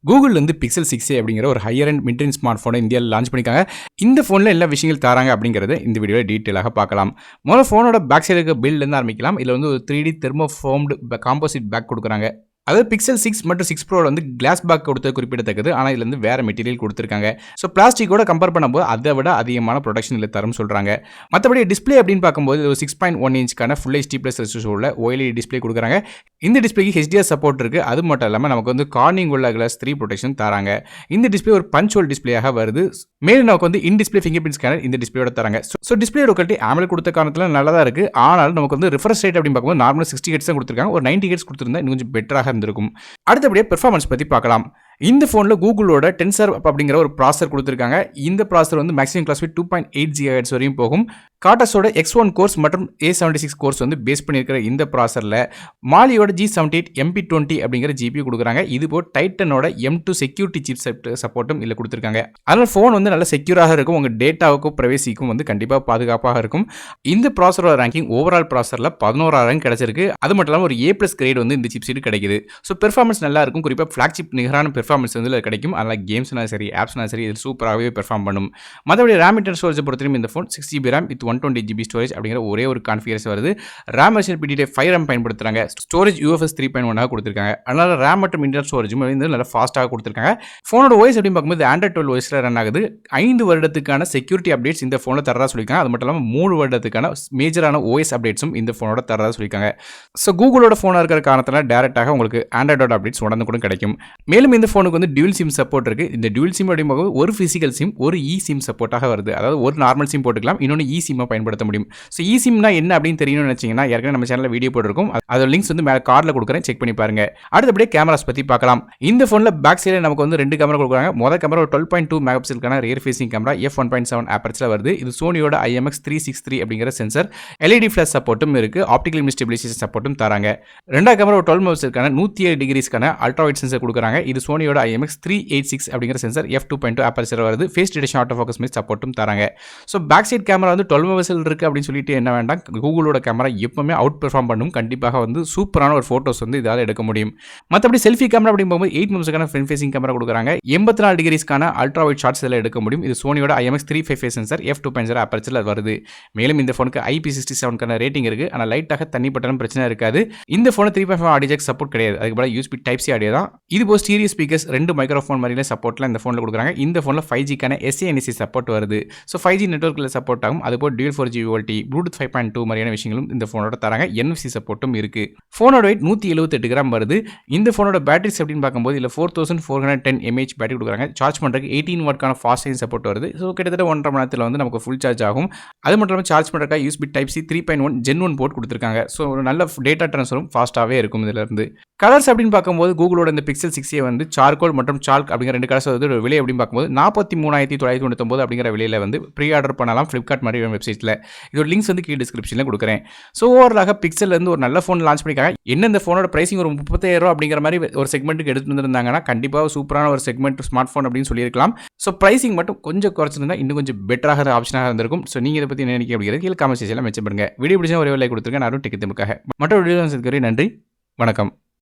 Google வந்து pixel 6 அப்படிங்கிற ஒரு higher and mid range smart ஃபோனை இந்தியாவில் லான்ச் பண்ணியிருக்காங்க. இந்த ஃபோனில் எல்லா விஷயங்கள் தராங்க அப்படிங்கிறத இந்த வீடியோவில் டீட்டெயிலாக பார்க்கலாம். முதல்ல ஃபோனோட பேக் சைடு இருக்க பில்ட்லேருந்து ஆரம்பிக்கலாம். இதில் வந்து ஒரு 3D தெர்மோஃபோம்டு காம்போசிட் பேக் கொடுக்குறாங்க. அதாவது பிக்சல் 6 மற்றும் 6 ப்ரோ வந்து கிளாஸ் பேக் கொடுத்தது குறிப்பிடத்தக்கது. ஆனால் இதுல இருந்து வேற மெட்டீரியல் கொடுத்துருக்காங்க. ஸோ பிளாஸ்டிக்கோட கம்பேர் பண்ணும்போது அதை விட அதிகமான ப்ரொடக்ஷன் இதில் தரும் சொல்றாங்க. மற்றபடி டிஸ்பிளே அப்படின்னு பார்க்கும்போது ஒரு 6.1 இன்ச்க்கான full HD plus resolution OLED display கொடுக்குறாங்க. இந்த டிஸ்பிளேக்கு HDR சப்போர்ட் இருக்கு. அது மட்டும் இல்லாமல் நமக்கு வந்து கார்னிங் உள்ள கிளாஸ் 3 ப்ரொடெக்ஷன் தராங்க. இந்த டிஸ்பிளே ஒரு பஞ்ச் ஹோல் டிஸ்பிளேயாக வருது. மேலும் நமக்கு வந்து in display finger print scanner இந்த டிஸ்பிளேயோட தராங்க. ஸோ டிஸ்பிளேயோட குவாலிட்டி AMOLED கொடுத்த காரணத்தில் நல்லா தான் இருக்கு. ஆனால் நமக்கு வந்து ரிஃப்ரெஷ் ரேட் அப்படின்னு பார்க்கும்போது நார்மல் 60 ஹெர்ட்ஸ் தான் கொடுத்துருக்காங்க. ஒரு 90 ஹெர்ட்ஸ் கொடுத்துருந்தா இன்னும் கொஞ்சம் பெட்டராக இருந்திருக்கும். அடுத்தபடியே பெர்ஃபார்மன்ஸ் பற்றி பார்க்கலாம். இந்த ஃபோனில் கூகுளோட டென்சர் அப்படிங்கிற ஒரு ப்ராசர் கொடுத்துருக்காங்க. இந்த ப்ராசர் வந்து மேக்ஸிமம் கிளாஸ் 2.8 GHz வரையும் போகும். காட்டஸோட X1 கோர்ஸ் மற்றும் A76 கோர்ஸ் வந்து பேஸ் பண்ணியிருக்கிற இந்த ப்ராசரில் மாலியோட G78 MP20 அப்படிங்கிற GPU கொடுக்குறாங்க. இதுபோல் டைட்டனோட M2 செக்யூரிட்டி சிப் செட் சப்போர்ட்டும் இதில் கொடுத்துருக்காங்க. அதனால் ஃபோன் வந்து நல்ல செக்யூராக இருக்கும். உங்கள் டேட்டாவுக்கும் ப்ரைவசிக்கும் வந்து கண்டிப்பாக பாதுகாப்பாக இருக்கும். இந்த ப்ராசரோட ரேங்கிங் ஓவரால் ப்ராசரில் 11 ரேங்க் கிடைச்சிருக்கு. அது மட்டும் இல்லாமல் ஒரு A+ கிரேட் வந்து இந்த சிப் செட் கிடைக்குது. ஸோ பெர்ஃபார்மன்ஸ் நல்லா இருக்கும். குறிப்பாக ஃப்ளாக்ஷிப் நிகரான பெர்ஃபார்மன்ஸ் வந்து இதில் கிடைக்கும். அதனால் கேம்ஸ்னாலும் சரி ஆப்ஸ்னாலும் சரி இது சூப்பராகவே பெர்ஃபார்ம் பண்ணும். மற்றபடி ரேம் இன்டர் ஸ்டோரேஜ் பொறுத்தவரைக்கும் இந்த phone 6GB RAM with 120GB storage அப்படிங்கிற ஒரே ஒரு கான்ஃபிகரேஷன் வருது. ரேம் வெர்ஷன் PDDI5 RAM பயன்படுத்துறாங்க. ஸ்டோரேஜ் UFS 3.1 கொடுத்துருக்காங்க. அதனால ரேம் மற்றும் இன்டர்னல் ஸ்டோரேஜும் வந்து நல்லா ஃபாஸ்ட்டாக கொடுத்துருக்காங்க. ஃபோனோட OS அப்படின்னு பார்க்கும்போது Android 12 OSல ரன் ஆகுது. 5 வருடத்துக்கான செக்யூரிட்டி அப்டேட்ஸ் இந்த ஃபோனில் தரதா சொல்லியிருக்காங்க. அது மட்டும் இல்லாமல் 3 வருடத்துக்கான மேஜரான OS அப்டேட்ஸும் இந்த ஃபோனோட தரதா சொல்லியிருக்காங்க. ஸோ கூகுளோட ஃபோனாக இருக்கிற காரணத்தில் டேரெக்டாக உங்களுக்கு ஆண்ட்ராய்டோட அப்டேட்ஸ் உடனே கூட கிடைக்கும். மேலும் இந்த ஃபோனுக்கு வந்து டியூல் சிம் சப்போர்ட் இருக்கு. இந்த டியூல் சிம் அப்படின்னு பார்க்கும்போது ஒரு ஃபிசிக்கல் சிம் ஒரு சிம் சப்போர்ட்டாக வருது. அதாவது ஒரு நார்மல் சிம் போட்டுக்கலாம், இன்னொன்று சிம்மை பயன்படுத்த முடியும். ஸோ சிம்னா என்ன அப்படின்னு தெரியணும்னு நினைச்சீங்கன்னா ஏற்கனவே நம்ம சேனலில் வீடியோ போட்டிருக்கோம். அதோட லிங்க்ஸ் வந்து மேலே கார்டில் கொடுக்குறேன், செக் பண்ணி பாருங்க. அடுத்தபடியே கேமராஸ் பற்றி பார்க்கலாம். இந்த ஃபோனில் பேக் சைடில் நமக்கு வந்து 2 கேமரா கொடுக்குறாங்க. முதல் கேமரா 12.2 மெகாபிக்சலுக்கான ரியர் ஃபேசிங் கேமரா f1.7 ஆப்பர்ச்சரில் வருது. இது சோனியோட IMX363 அப்படிங்கிற சென்சர். LED ஃபிளாஷ் சப்போர்ட்டும் இருக்கு. ஆப்டிகல் இமேஜ் ஸ்டெபிலைசேஷன் சப்போர்ட்டும் தராங்க. ரெண்டாவது கேமரா 12 மெகாபிக்சலுக்கான 107 டிகிரிஸ்க்கான அல்ட்ரா வைட் சென்சர் கொடுக்குறாங்க. இது சோனியோட IMX386 அப்படிங்கிற சென்சர் f2.2 ஆப்பர்ச்சர் வருது. ஃபேஸ் டிடெக்ஷன் ஆட்டோ ஃபோக்கஸ் மேஜ் சப்போர்ட்டும் தராங்க. ஸோ பேக் சைட் கேமரா வந்து 12 மெகாபிக்சல் இருக்கு அப்படின்னு சொல்லிட்டு என்ன வேண்டாம். கூகுளோட கேமரா எப்பவுமே அவுட் பெர்ஃபார்ம் பண்ணும். கண்டிப்பாக வந்து சூப்பரான ஒரு ஃபோட்டோஸ் வந்து இதால் எடுக்க முடியும். மற்றபடி செல்ஃபி கேமரா அப்படின்னு போகும்போது 8 மெகாபிக்சலுக்கான ஃப்ரண்ட் ஃபேசிங் கேமரா கொடுக்குறாங்க. 84 டிகிரிஸ்க்கான அல்ட்ரா வைட் ஷாட்ஸ் இதில் எடுக்க முடியும். இது சோனியோட IMX355 சென்சர் f2.0 ஆப்பர்ச்சரில் வருது. மேலும் இந்த ஃபோனுக்கு IP67 ரேட்டிங் இருக்கு. ஆனால் லைட்டாக தண்ணி பட்டாலும் பிரச்சனை இருக்காது. இந்த ஃபோன் 3.5 ஆடியோ ஜாக் சப்போர்ட் கிடையாது. அதுக்கு பதிலாக USB Type-C ஆடியோ தான். இது போல் ஸ்டீரியோ ஸ்பீக்கர்ஸ் 2 மைக்ரோஃபோன் மாதிரில சப்போர்ட்லாம் இந்த ஃபோனில் கொடுக்குறாங்க. இந்த ஃபோனில் 5Gக்கான SANC சப்போர்ட் வருது. ஸோ 5G நெட்வொர்க்கில் சப்போர்ட் ஆகும். அதுபோல் Dual 4G VoLTE Bluetooth 5.2 மாதிரியான விஷயங்களும் இந்த ஃபோனோட தராங்க. NFC சப்போர்ட்டும் இருக்கு. ஃபோனோட வெயிட் 178 கிராம் வருது. இந்த ஃபோனோட பேட்டரிஸ் அப்படின்னு பார்க்கும்போது இதில் 4410 mAh பேட்டரி கொடுக்குறாங்க. சார்ஜ் பண்ணுறதுக்கு 18 வாட்க்கான ஃபாஸ்ட் சார்ஜிங் சப்போர்ட் வருது. ஸோ கிட்டத்தட்ட 1.5 மணி நேரத்தில் வந்து நமக்கு ஃபுல் சார்ஜ் ஆகும். அது மட்டும் இல்லாமல் சார்ஜ் பண்ணுறதுக்காக USB Type-C 3.1 Gen 1 போர்ட் கொடுத்துருக்காங்க. ஸோ ஒரு நல்ல டேட்டா ட்ரான்ஸ்ஃபரும் ஃபாஸ்ட்டாகவே இருக்கும். இதில் இருந்து கலர்ஸ் அப்படின்னு பார்க்கும்போது கூகுளோட இந்த பிக்சல் 6a வந்து சார்கோல் மற்றும் சால்க் அப்படிங்கிற 2 கலர்ஸ் வந்து விலை அப்படின்னு பார்க்கும்போது 43,999 அப்படிங்கிற விலையில் வந்து ப்ரீ ஆர்டர் பண்ணலாம் ஃப்ளிப்கார்ட் மாதிரி வெப்சைட்டில். இதோட லிங்க்ஸ் வந்து கீழே டிஸ்கிரிப்ஷனில் கொடுக்குறேன். ஸோ ஓவராலாக பிக்சல் இருந்து ஒரு நல்ல ஃபோன் லான்ச் பண்ணிக்காங்க. என்ன இந்த ஃபோனோட பிரைசிங் ஒரு 30,000 அப்படிங்கிற மாதிரி ஒரு செக்மெண்ட்டுக்கு எடுத்துட்டு வந்திருந்தாங்கன்னா கண்டிப்பாக சூப்பரான ஒரு செக்மெண்ட் ஸ்மார்ட் ஃபோன் அப்படின்னு சொல்லியிருக்கலாம். ஸோ பிரைசிங் மட்டும் கொஞ்சம் குறைச்சிருந்தா இன்னும் கொஞ்சம் பெட்டராக ஆப்ஷனாக இருந்திருக்கும். ஸோ நீங்கள் இதை பற்றி என்ன நினைக்கிறீங்க அப்படிங்கிறது கீழே காமெண்ட் செக்ஷனில் மெச்சப்படுங்க. வீடியோ பிடிச்சா ஒரே லைக் கொடுத்துருங்க. நானும் டிக்கெட் தமிழுக்காக மற்ற வீடியோ நன்றி, வணக்கம்.